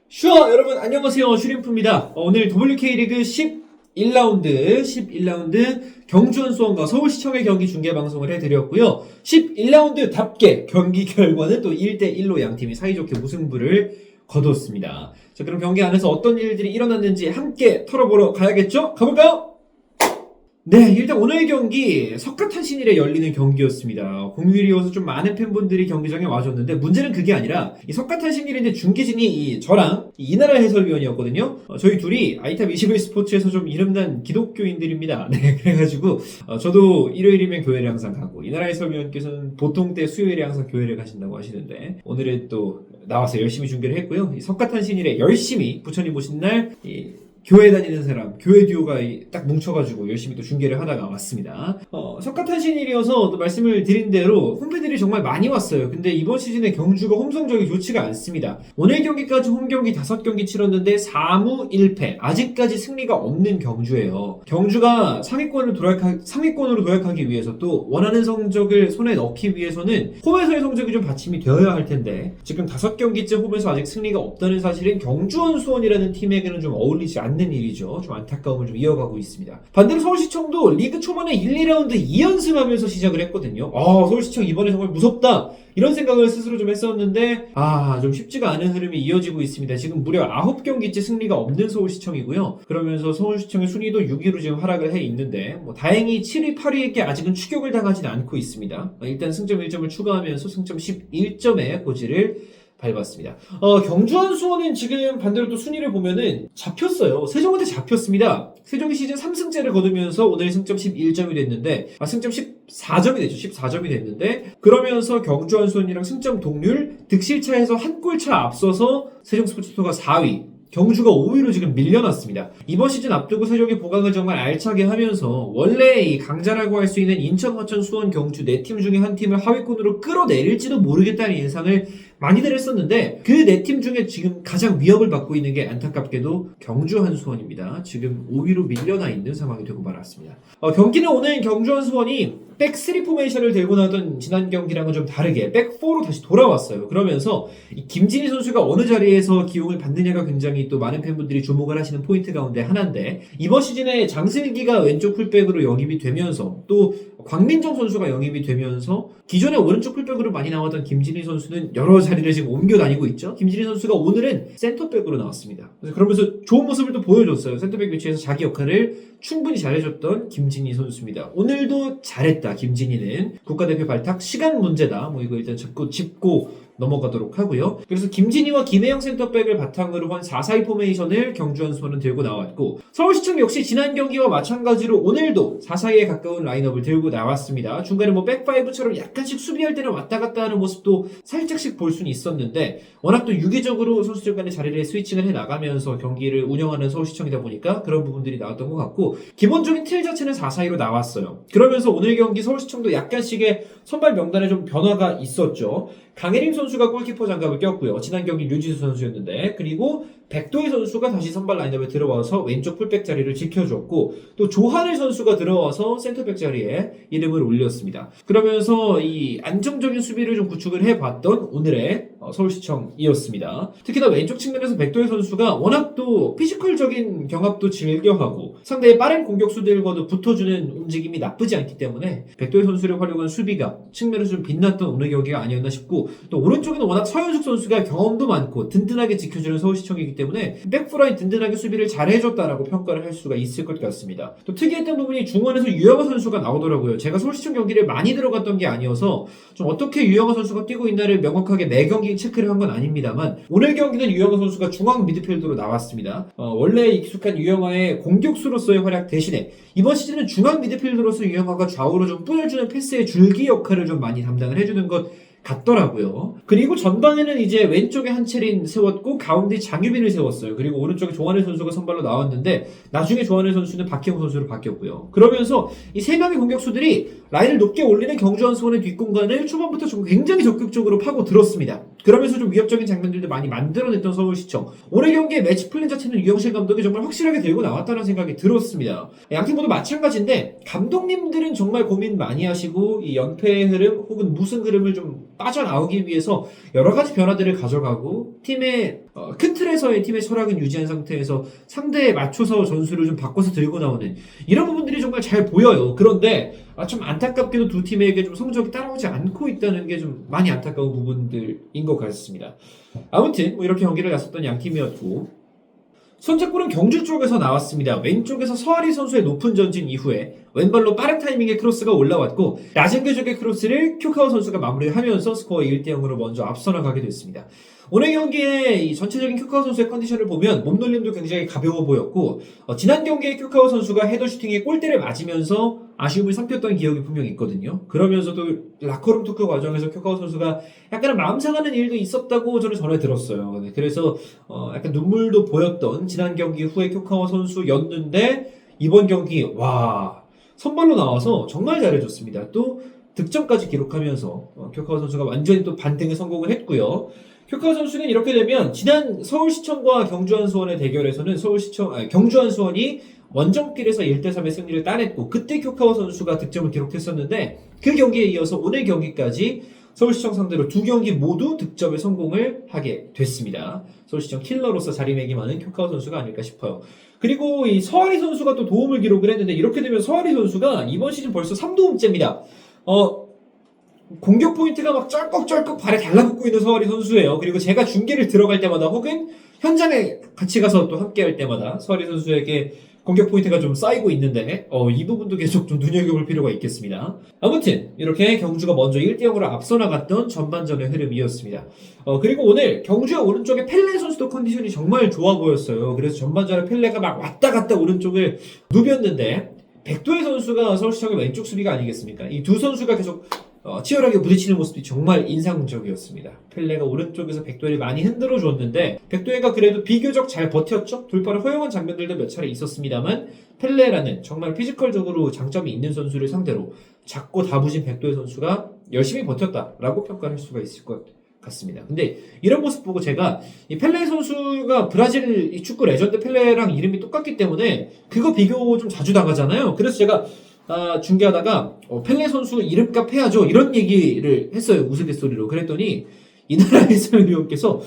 슈어 여러분 안녕하세요. 슈림프입니다. 오늘 WK리그 11라운드 경주원 수원과 서울시청의 경기 중계방송을 해드렸고요. 11라운드답게 경기 결과는 또 1대1로 양팀이 사이좋게 무승부를 거뒀습니다. 자, 그럼 경기 안에서 어떤 일들이 일어났는지 함께 털어보러 가야겠죠? 가볼까요? 네, 일단 오늘 경기 석가탄신일에 열리는 경기였습니다. 공휴일이어서 좀 많은 팬분들이 경기장에 와줬는데 문제는 그게 아니라 이 석가탄신일인데 중계진이 저랑 이나라 해설위원이었거든요. 저희 둘이 아이탑 21스포츠에서 좀 이름난 기독교인들입니다. 네, 그래가지고 저도 일요일이면 교회를 항상 가고 이나라 해설위원께서는 보통 때 수요일에 항상 교회를 가신다고 하시는데 오늘은 또 나와서 열심히 중계를 했고요. 이 석가탄신일에 열심히 부처님 오신 날 교회 다니는 사람, 교회 듀오가 딱 뭉쳐가지고 열심히 또 중계를 하다가 왔습니다. 석가탄신일이어서 또 말씀을 드린 대로 홈팬들이 정말 많이 왔어요. 근데 이번 시즌에 경주가 홈 성적이 좋지가 않습니다. 오늘 경기까지 홈 경기 5경기 치렀는데 4무 1패. 아직까지 승리가 없는 경주예요. 경주가 상위권으로 도약하기 위해서 또 원하는 성적을 손에 넣기 위해서는 홈에서의 성적이 좀 받침이 되어야 할 텐데 지금 5경기째 홈에서 아직 승리가 없다는 사실은 경주원 수원이라는 팀에게는 좀 어울리지 않는 일이죠. 좀 안타까움을 좀 이어가고 있습니다. 반대로 서울시청도 리그 초반에 1, 2라운드 2연승하면서 시작을 했거든요. 서울시청 이번에 정말 무섭다. 이런 생각을 스스로 좀 했었는데 좀 쉽지가 않은 흐름이 이어지고 있습니다. 지금 무려 9경기째 승리가 없는 서울시청이고요. 그러면서 서울시청의 순위도 6위로 지금 하락을 해 있는데 다행히 7위, 8위에게 아직은 추격을 당하지는 않고 있습니다. 일단 승점 1점을 추가하면서 승점 11점의 고지를 밟았습니다. 경주원 수원은 지금 반대로 또 순위를 보면은 잡혔어요. 세종한테 잡혔습니다. 세종이 시즌 3승째를 거두면서 오늘 승점 11점이 됐는데, 승점 14점이 됐죠. 14점이 됐는데, 그러면서 경주원 수원이랑 승점 동률, 득실차에서 한 골차 앞서서 세종스포츠토가 4위, 경주가 5위로 지금 밀려났습니다. 이번 시즌 앞두고 세종이 보강을 정말 알차게 하면서 원래 이 강자라고 할 수 있는 인천, 화천, 수원, 경주 4팀 중에 한 팀을 하위권으로 끌어내릴지도 모르겠다는 예상을 많이들 했었는데 그 4팀 중에 지금 가장 위협을 받고 있는 게 안타깝게도 경주 한수원입니다. 지금 5위로 밀려나 있는 상황이 되고 말았습니다. 경기는 오늘 경주 한수원이 백3 포메이션을 들고 나왔던 지난 경기랑은 좀 다르게 백4로 다시 돌아왔어요. 그러면서 이 김진희 선수가 어느 자리에서 기용을 받느냐가 굉장히 또 많은 팬분들이 주목을 하시는 포인트 가운데 하나인데 이번 시즌에 장슬기가 왼쪽 풀백으로 영입이 되면서 또 광민정 선수가 영입이 되면서 기존에 오른쪽 풀백으로 많이 나왔던 김진희 선수는 여러 자리를 지금 옮겨 다니고 있죠. 김진희 선수가 오늘은 센터백으로 나왔습니다. 그러면서 좋은 모습을 또 보여줬어요. 센터백 위치에서 자기 역할을 충분히 잘해줬던 김진희 선수입니다. 오늘도 잘했다. 김진희는 국가대표 발탁 시간 문제다. 이거 일단 짚고 넘어가도록 하고요. 그래서 김진희와 김혜영 센터백을 바탕으로 한 4-4-2 포메이션을 경주원 수원은 들고 나왔고 서울시청 역시 지난 경기와 마찬가지로 오늘도 4-4-2에 가까운 라인업을 들고 나왔습니다. 중간에 백5처럼 약간씩 수비할 때는 왔다 갔다 하는 모습도 살짝씩 볼 수는 있었는데 워낙 또 유기적으로 선수들 간의 자리를 스위칭을 해나가면서 경기를 운영하는 서울시청이다 보니까 그런 부분들이 나왔던 것 같고 기본적인 틀 자체는 4-4-2로 나왔어요. 그러면서 오늘 경기 서울시청도 약간씩의 선발 명단에 좀 변화가 있었죠. 강혜림 선수가 골키퍼 장갑을 꼈고요. 지난 경기 류지수 선수였는데 그리고 백도희 선수가 다시 선발 라인업에 들어와서 왼쪽 풀백 자리를 지켜줬고 또 조한일 선수가 들어와서 센터백 자리에 이름을 올렸습니다. 그러면서 이 안정적인 수비를 좀 구축을 해봤던 오늘의 서울시청이었습니다. 특히나 왼쪽 측면에서 백도희 선수가 워낙 또 피지컬적인 경합도 즐겨하고 상대의 빠른 공격수들과도 붙어주는 움직임이 나쁘지 않기 때문에 백도희 선수를 활용한 수비가 측면에서 좀 빛났던 오늘 경기가 아니었나 싶고 또 오른쪽에는 워낙 서현숙 선수가 경험도 많고 든든하게 지켜주는 서울시청이기 때문에 백프라인 든든하게 수비를 잘해줬다라고 평가를 할 수가 있을 것 같습니다. 또 특이했던 부분이 중원에서 유영하 선수가 나오더라고요. 제가 서울시청 경기를 많이 들어갔던 게 아니어서 좀 어떻게 유영하 선수가 뛰고 있나를 명확하게 매 경기 체크를 한 건 아닙니다만 오늘 경기는 유영하 선수가 중앙 미드필더로 나왔습니다. 원래 익숙한 유영하의 공격수로서의 활약 대신에 이번 시즌은 중앙 미드필더로서 유영하가 좌우로 좀 뿌려주는 패스의 줄기 역할을 좀 많이 담당을 해주는 것 같더라고요. 그리고 전방에는 이제 왼쪽에 한채린 세웠고 가운데 장유빈을 세웠어요. 그리고 오른쪽에 조한일 선수가 선발로 나왔는데 나중에 조한일 선수는 박희영 선수로 바뀌었고요. 그러면서 이 세 명의 공격수들이 라인을 높게 올리는 경주원 수원의 뒷공간을 초반부터 좀 굉장히 적극적으로 파고들었습니다. 그러면서 좀 위협적인 장면들도 많이 만들어냈던 서울시청. 오늘 경기의 매치 플랜 자체는 유영실 감독이 정말 확실하게 들고 나왔다는 생각이 들었습니다. 양팀 모두 마찬가지인데 감독님들은 정말 고민 많이 하시고 이 연패의 흐름 혹은 무승 흐름을 좀 빠져나오기 위해서 여러 가지 변화들을 가져가고 팀의 큰 틀에서의 팀의 철학은 유지한 상태에서 상대에 맞춰서 전술을 좀 바꿔서 들고 나오는 이런 부분들이 정말 잘 보여요. 그런데 좀 안타깝게도 두 팀에게 좀 성적이 따라오지 않고 있다는 게 좀 많이 안타까운 부분들인 것 같습니다. 아무튼 뭐 이렇게 경기를 나섰던 양 팀이었고 선제골은 경주 쪽에서 나왔습니다. 왼쪽에서 서아리 선수의 높은 전진 이후에 왼발로 빠른 타이밍에 크로스가 올라왔고 낮은 궤적의 크로스를 큐카오 선수가 마무리하면서 스코어 1대0으로 먼저 앞서 나가게 됐습니다. 오늘 경기의 이 전체적인 큐카오 선수의 컨디션을 보면 몸놀림도 굉장히 가벼워 보였고 지난 경기에 큐카오 선수가 헤더 슈팅에 골대를 맞으면서 아쉬움을 삼켰던 기억이 분명히 있거든요. 그러면서도 라커룸 토크 과정에서 큐카오 선수가 약간 마음 상하는 일도 있었다고 저는 전해 들었어요. 그래서 약간 눈물도 보였던 지난 경기 후에 큐카오 선수였는데 이번 경기 선발로 나와서 정말 잘해줬습니다. 또 득점까지 기록하면서 큐카오 선수가 완전히 또 반등에 성공을 했고요. 큐카오 선수는 이렇게 되면 지난 서울시청과 경주한수원의 대결에서는 경주한수원이 원정길에서 1대3의 승리를 따냈고 그때 큐카오 선수가 득점을 기록했었는데 그 경기에 이어서 오늘 경기까지 서울시청 상대로 두 경기 모두 득점에 성공을 하게 됐습니다. 서울시청 킬러로서 자리매김하는 큐카오 선수가 아닐까 싶어요. 그리고 이 서아리 선수가 또 도움을 기록을 했는데 이렇게 되면 서아리 선수가 이번 시즌 벌써 3도움째입니다. 공격 포인트가 막 쩔꺽쩔꺽 발에 달라붙고 있는 서아리 선수예요. 그리고 제가 중계를 들어갈 때마다 혹은 현장에 같이 가서 또 함께 할 때마다 서아리 선수에게 공격 포인트가 좀 쌓이고 있는데 이 부분도 계속 좀 눈여겨볼 필요가 있겠습니다. 아무튼 이렇게 경주가 먼저 1대0으로 앞서 나갔던 전반전의 흐름이었습니다. 그리고 오늘 경주의 오른쪽에 펠레 선수도 컨디션이 정말 좋아 보였어요. 그래서 전반전에 펠레가 막 왔다 갔다 오른쪽을 누볐는데 백도희 선수가 서울시청의 왼쪽 수비가 아니겠습니까? 이 두 선수가 계속 치열하게 부딪히는 모습이 정말 인상적이었습니다. 펠레가 오른쪽에서 백도희를 많이 흔들어 줬는데 백도희가 그래도 비교적 잘 버텼죠. 돌파를 허용한 장면들도 몇 차례 있었습니다만 펠레라는 정말 피지컬적으로 장점이 있는 선수를 상대로 작고 다부진 백도희 선수가 열심히 버텼다라고 평가할 수가 있을 것 같습니다. 근데 이런 모습 보고 제가 이 펠레 선수가 브라질 이 축구 레전드 펠레랑 이름이 똑같기 때문에 그거 비교 좀 자주 당하잖아요. 그래서 제가 중계하다가 펠레 선수 이름값 해야죠 이런 얘기를 했어요. 우스갯소리로. 그랬더니 이 나라 해설위원께서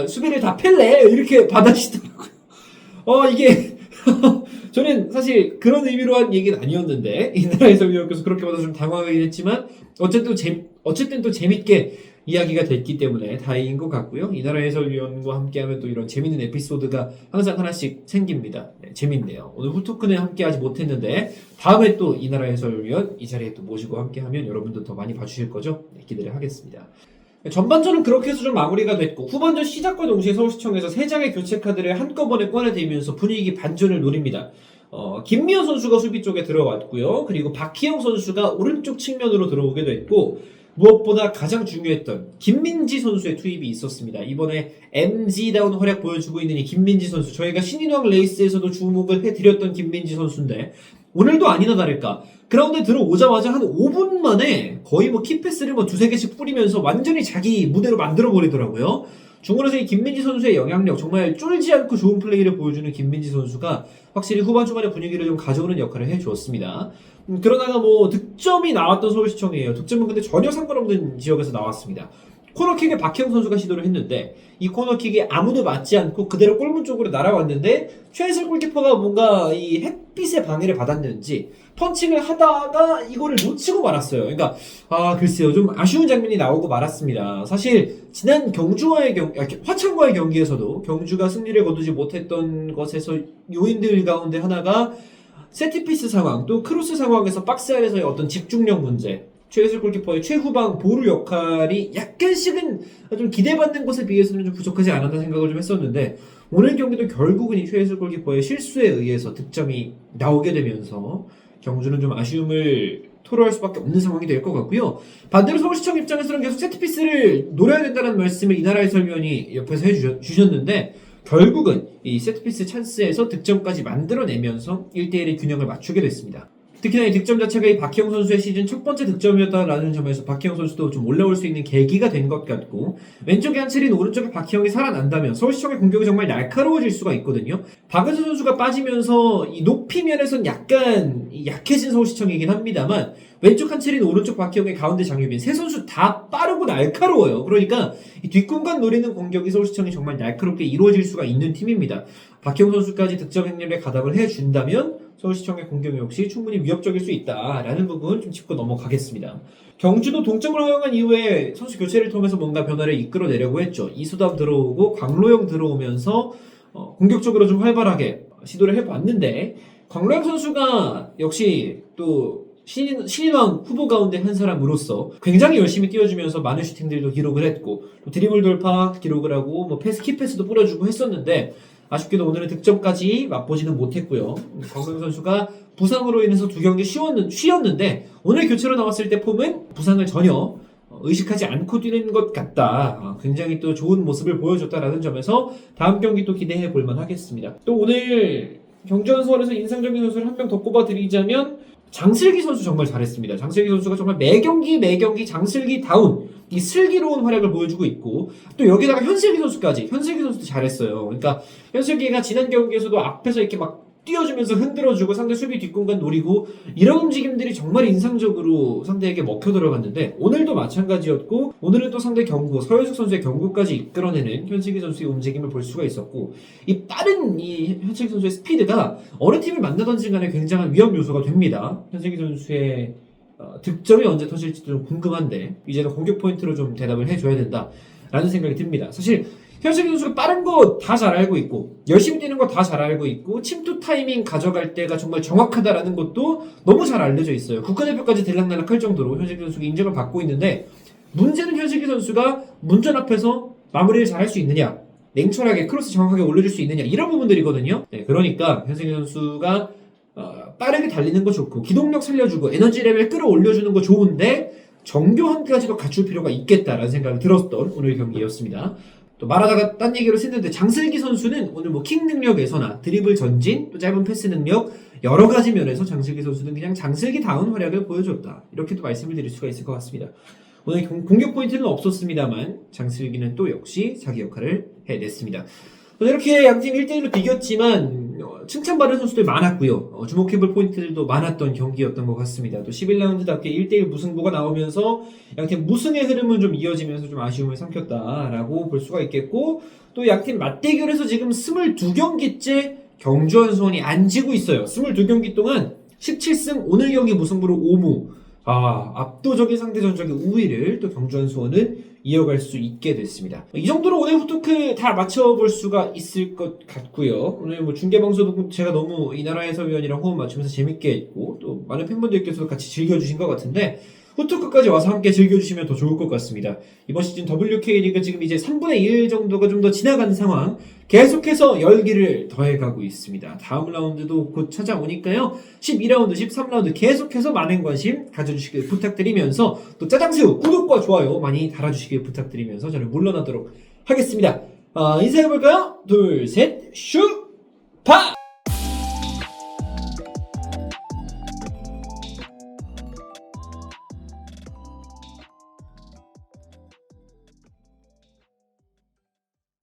수비를 다 펠레 이렇게 받아주시더라고요. 이게 저는 사실 그런 의미로 한 얘기는 아니었는데 이 나라 해설위원께서 그렇게 받아서 좀 당황하긴 했지만 어쨌든 또 재밌게 이야기가 됐기 때문에 다행인 것 같고요. 이 나라 해설위원과 함께하면 또 이런 재밌는 에피소드가 항상 하나씩 생깁니다. 네, 재밌네요. 오늘 후토크는 함께하지 못했는데 다음에 또 이 나라 해설위원 이 자리에 또 모시고 함께하면 여러분들 더 많이 봐주실 거죠? 네, 기대를 하겠습니다. 전반전은 그렇게 해서 좀 마무리가 됐고 후반전 시작과 동시에 서울시청에서 3장의 교체 카드를 한꺼번에 꺼내들면서 분위기 반전을 노립니다. 김미현 선수가 수비 쪽에 들어왔고요. 그리고 박희영 선수가 오른쪽 측면으로 들어오게 됐고 무엇보다 가장 중요했던 김민지 선수의 투입이 있었습니다. 이번에 MZ다운 활약 보여주고 있는 이 김민지 선수, 저희가 신인왕 레이스에서도 주목을 해드렸던 김민지 선수인데 오늘도 아니나 다를까 그라운드에 들어오자마자 한 5분 만에 거의 키패스를 2-3개씩 뿌리면서 완전히 자기 무대로 만들어버리더라고요. 중원에서 이 김민지 선수의 영향력, 정말 쫄지 않고 좋은 플레이를 보여주는 김민지 선수가 확실히 후반 초반의 분위기를 좀 가져오는 역할을 해주었습니다. 그러다가 득점이 나왔던 서울시청이에요. 득점은 근데 전혀 상관없는 지역에서 나왔습니다. 코너킥에 박희영 선수가 시도를 했는데 이 코너킥이 아무도 맞지 않고 그대로 골문 쪽으로 날아왔는데 최혜슬 골키퍼가 뭔가 이 햇빛의 방해를 받았는지 펀칭을 하다가 이거를 놓치고 말았어요. 그러니까 글쎄요, 좀 아쉬운 장면이 나오고 말았습니다. 사실 지난 화창과의 경기에서도 경주가 승리를 거두지 못했던 것에서 요인들 가운데 하나가 세트피스 상황, 또 크로스 상황에서 박스 안에서의 어떤 집중력 문제, 최혜슬 골키퍼의 최후방 보루 역할이 약간씩은 좀 기대받는 것에 비해서는 좀 부족하지 않았나 생각을 좀 했었는데 오늘 경기도 결국은 이 최혜슬 골키퍼의 실수에 의해서 득점이 나오게 되면서 경주는 좀 아쉬움을 토로할 수밖에 없는 상황이 될 것 같고요. 반대로 서울시청 입장에서는 계속 세트피스를 노려야 된다는 말씀을 이나라 해설위원이 옆에서 해주셨는데 결국은 이 세트피스 찬스에서 득점까지 만들어내면서 1대1의 균형을 맞추게 됐습니다. 특히나 이 득점 자체가 이 박희영 선수의 시즌 첫 번째 득점이었다라는 점에서 박희영 선수도 좀 올라올 수 있는 계기가 된 것 같고, 왼쪽에 한채린, 오른쪽에 박희영이 살아난다면 서울시청의 공격이 정말 날카로워질 수가 있거든요. 박은수 선수가 빠지면서 이 높이 면에선 약간 약해진 서울시청이긴 합니다만, 왼쪽 한채린, 오른쪽 박희영의 가운데 장유빈, 세 선수 다 빠르고 날카로워요. 그러니까 이 뒷공간 노리는 공격이 서울시청이 정말 날카롭게 이루어질 수가 있는 팀입니다. 박희영 선수까지 득점 행렬에 가담을 해준다면 서울시청의 공격 역시 충분히 위협적일 수 있다라는 부분 좀 짚고 넘어가겠습니다. 경주도 동점을 허용한 이후에 선수 교체를 통해서 뭔가 변화를 이끌어내려고 했죠. 이수담 들어오고 광로영 들어오면서 공격적으로 좀 활발하게 시도를 해봤는데, 광로영 선수가 역시 또 신인왕 후보 가운데 한 사람으로서 굉장히 열심히 뛰어주면서 많은 슈팅들도 기록을 했고, 또 드리블 돌파 기록을 하고 뭐 패스 키패스도 뿌려주고 했었는데, 아쉽게도 오늘은 득점까지 맛보지는 못했고요. 광로영 선수가 부상으로 인해서 두 경기 쉬었는데 오늘 교체로 나왔을 때 폼은 부상을 전혀 의식하지 않고 뛰는 것 같다. 굉장히 또 좋은 모습을 보여줬다라는 점에서 다음 경기 또 기대해 볼만 하겠습니다. 또 오늘 경주원수원에서 인상적인 선수를 한 명 더 꼽아드리자면 장슬기 선수 정말 잘했습니다. 장슬기 선수가 정말 매 경기 장슬기 다운 이 슬기로운 활약을 보여주고 있고, 또 여기다가 현슬기 선수까지, 현슬기 선수도 잘했어요. 그러니까 현슬기가 지난 경기에서도 앞에서 이렇게 막 띄워주면서 흔들어주고 상대 수비 뒷공간 노리고 이런 움직임들이 정말 인상적으로 상대에게 먹혀 들어갔는데, 오늘도 마찬가지였고, 오늘은 또 상대 경구 서현숙 선수의 경구까지 이끌어내는 현슬기 선수의 움직임을 볼 수가 있었고, 이 빠른 이 현슬기 선수의 스피드가 어느 팀을 만나든지 간에 굉장한 위험 요소가 됩니다. 현슬기 선수의 득점이 언제 터질지도 좀 궁금한데, 이제는 공격 포인트로 좀 대답을 해줘야 된다라는 생각이 듭니다. 사실 현슬기 선수가 빠른 거 다 잘 알고 있고, 열심히 뛰는 거 다 잘 알고 있고, 침투 타이밍 가져갈 때가 정말 정확하다라는 것도 너무 잘 알려져 있어요. 국가대표까지 들락날락할 정도로 현슬기 선수가 인정을 받고 있는데, 문제는 현슬기 선수가 문전 앞에서 마무리를 잘 할 수 있느냐, 냉철하게 크로스 정확하게 올려줄 수 있느냐, 이런 부분들이거든요. 네, 그러니까 현슬기 선수가 빠르게 달리는 거 좋고, 기동력 살려주고, 에너지 레벨 끌어올려주는 거 좋은데 정교함까지도 갖출 필요가 있겠다라는 생각이 들었던 오늘 경기였습니다. 또 말하다가 딴 얘기로 했는데, 장슬기 선수는 오늘 뭐 킥 능력에서나 드리블 전진, 또 짧은 패스 능력, 여러 가지 면에서 장슬기 선수는 그냥 장슬기 다운 활약을 보여줬다, 이렇게도 말씀을 드릴 수가 있을 것 같습니다. 오늘 공격 포인트는 없었습니다만 장슬기는 또 역시 자기 역할을 해냈습니다. 이렇게 양팀 1대1로 비겼지만 칭찬받은 선수들 많았고요. 주목해볼 포인트들도 많았던 경기였던 것 같습니다. 또 11라운드답게 1대1 무승부가 나오면서 양팀 무승의 흐름은 좀 이어지면서 좀 아쉬움을 삼켰다라고 볼 수가 있겠고, 또 양팀 맞대결에서 지금 22경기째 경주원수원이 안 지고 있어요. 22경기 동안 17승, 오늘 경기 무승부로 5무. 압도적인 상대전적인 우위를 또 경주원수원은 이어갈 수 있게 됐습니다. 이 정도로 오늘 후토크 다 맞춰볼 수가 있을 것 같고요. 오늘 뭐 중계방송도 제가 너무 이나라 해설위원이랑 호흡 맞추면서 재밌게 했고, 또 많은 팬분들께서도 같이 즐겨주신 것 같은데, 후토크까지 와서 함께 즐겨주시면 더 좋을 것 같습니다. 이번 시즌 WK리그 지금 이제 3분의 1 정도가 좀 더 지나간 상황, 계속해서 열기를 더해가고 있습니다. 다음 라운드도 곧 찾아오니까요. 12라운드, 13라운드 계속해서 많은 관심 가져주시길 부탁드리면서, 또 짜장새우 구독과 좋아요 많이 달아주시길 부탁드리면서 저는 물러나도록 하겠습니다. 인사해볼까요? 둘, 셋, 슈! 파!